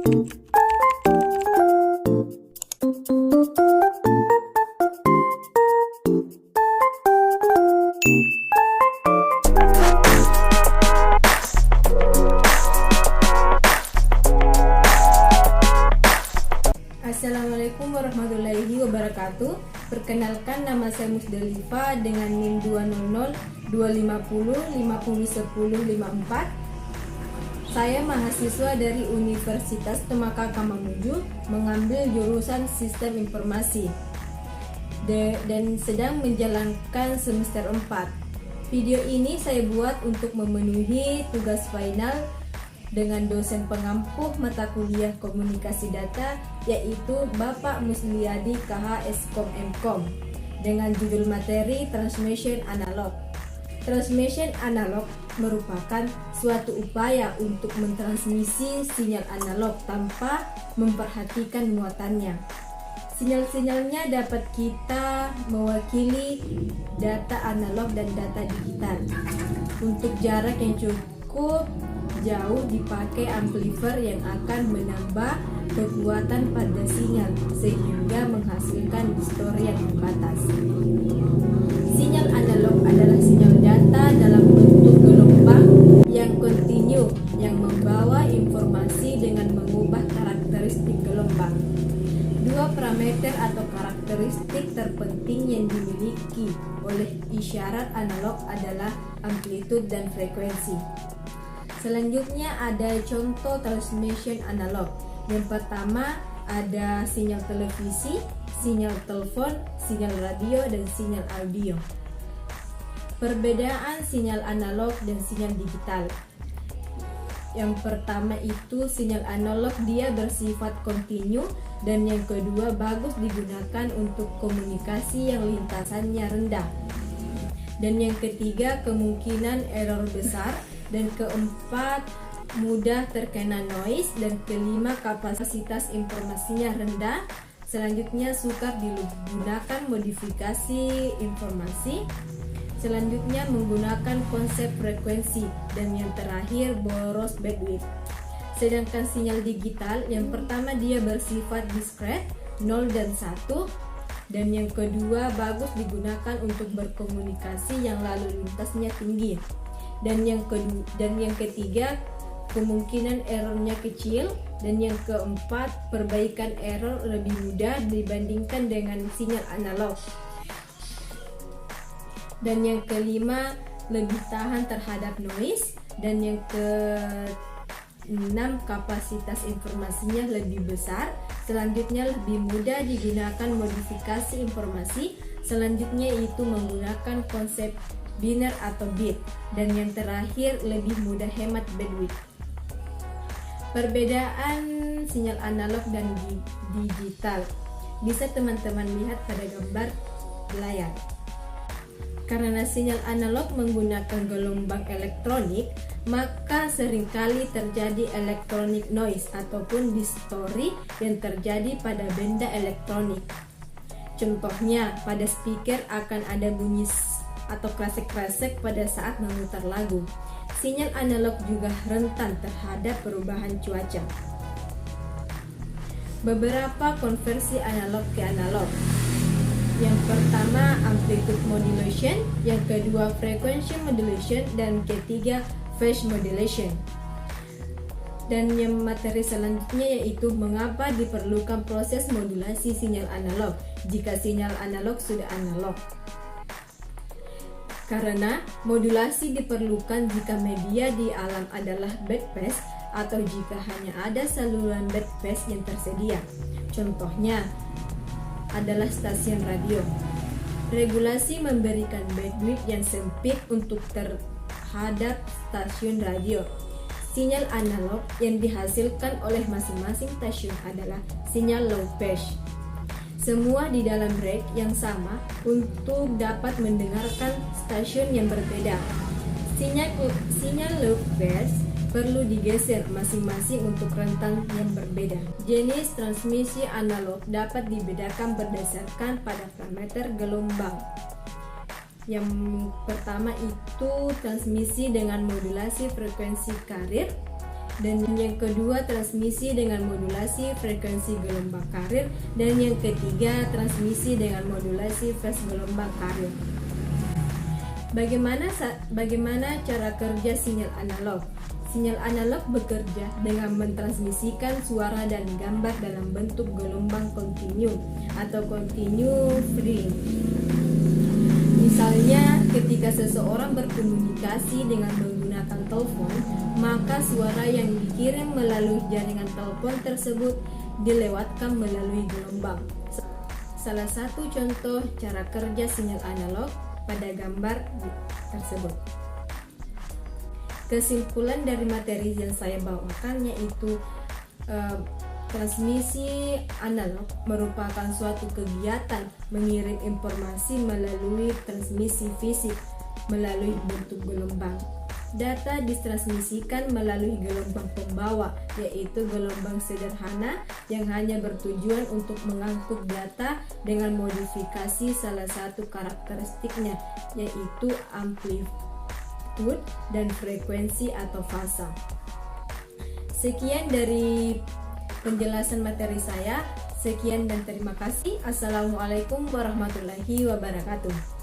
Assalamualaikum warahmatullahi wabarakatuh. Perkenalkan, nama saya Musdalifah dengan NIM 200-250-501054. Saya mahasiswa dari Universitas Temaka Mamuju, mengambil jurusan Sistem Informasi dan sedang menjalankan semester 4. Video ini saya buat untuk memenuhi tugas final dengan dosen pengampu mata kuliah komunikasi data, yaitu Bapak Musliadi KH Eskom Mkom, dengan judul materi Transmission Analog. Transmission analog merupakan suatu upaya untuk mentransmisi sinyal analog tanpa memperhatikan muatannya. Sinyal-sinyalnya dapat kita mewakili data analog dan data digital. Untuk jarak yang cukup jauh dipakai amplifier yang akan menambah kekuatan pada sinyal sehingga menghasilkan distorsi yang terbatas. Sinyal analog adalah sinyal data dalam bentuk gelombang yang kontinu yang membawa informasi dengan mengubah karakteristik gelombang. Dua parameter atau karakteristik terpenting yang dimiliki oleh isyarat analog adalah amplitude dan frekuensi. Selanjutnya ada contoh transmission analog. Yang pertama ada sinyal televisi, sinyal telepon, sinyal radio, dan sinyal audio. Perbedaan sinyal analog dan sinyal digital. Yang pertama itu sinyal analog dia bersifat kontinu, dan yang kedua bagus digunakan untuk komunikasi yang lintasannya rendah. Dan yang ketiga kemungkinan error besar. Dan keempat, mudah terkena noise. Dan kelima, kapasitas informasinya rendah. Selanjutnya, sukar digunakan modifikasi informasi. Selanjutnya, menggunakan konsep frekuensi. Dan yang terakhir, boros bandwidth. Sedangkan sinyal digital, yang pertama dia bersifat discrete, 0 dan 1. Dan yang kedua, bagus digunakan untuk berkomunikasi yang lalu lintasnya tinggi. Dan yang ketiga, kemungkinan errornya kecil. Dan yang keempat, perbaikan error lebih mudah dibandingkan dengan sinyal analog. Dan yang kelima, lebih tahan terhadap noise. Dan yang keenam, kapasitas informasinya lebih besar. Selanjutnya, lebih mudah digunakan modifikasi informasi. Selanjutnya itu menggunakan konsep biner atau bit. Dan yang terakhir, lebih mudah hemat bandwidth. Perbedaan sinyal analog dan digital bisa teman-teman lihat pada gambar layar. Karena sinyal analog menggunakan gelombang elektronik, maka seringkali terjadi electronic noise ataupun distorsi yang terjadi pada benda elektronik. Contohnya, pada speaker akan ada bunyi atau kresek-kresek pada saat memutar lagu. Sinyal analog juga rentan terhadap perubahan cuaca. Beberapa konversi analog ke analog. Yang pertama, amplitude modulation, yang kedua frequency modulation, dan ketiga phase modulation. Dan yang materi selanjutnya yaitu mengapa diperlukan proses modulasi sinyal analog jika sinyal analog sudah analog. Karena modulasi diperlukan jika media di alam adalah bandpass atau jika hanya ada saluran bandpass yang tersedia. Contohnya adalah stasiun radio. Regulasi memberikan bandwidth yang sempit untuk terhadap stasiun radio. Sinyal analog yang dihasilkan oleh masing-masing stasiun adalah sinyal low pass. Semua di dalam rek yang sama untuk dapat mendengarkan stasiun yang berbeda. Sinyal low pass perlu digeser masing-masing untuk rentang yang berbeda. Jenis transmisi analog dapat dibedakan berdasarkan pada parameter gelombang. Yang pertama itu transmisi dengan modulasi frekuensi carrier. Dan yang kedua, transmisi dengan modulasi frekuensi gelombang karir. Dan yang ketiga, transmisi dengan modulasi fase gelombang karir. Bagaimana cara kerja sinyal analog? Sinyal analog bekerja dengan mentransmisikan suara dan gambar dalam bentuk gelombang kontinu atau continue free. Misalnya, ketika seseorang berkomunikasi dengan menggunakan telepon, maka suara yang dikirim melalui jaringan telepon tersebut dilewatkan melalui gelombang. Salah satu contoh cara kerja sinyal analog pada gambar tersebut. Kesimpulan dari materi yang saya bawakan yaitu transmisi analog merupakan suatu kegiatan mengirim informasi melalui transmisi fisik melalui bentuk gelombang. Data ditransmisikan melalui gelombang pembawa, yaitu gelombang sederhana yang hanya bertujuan untuk mengangkut data dengan modifikasi salah satu karakteristiknya, yaitu amplitude dan frekuensi atau fasa. Sekian dari penjelasan materi saya. Sekian dan terima kasih. Assalamualaikum warahmatullahi wabarakatuh.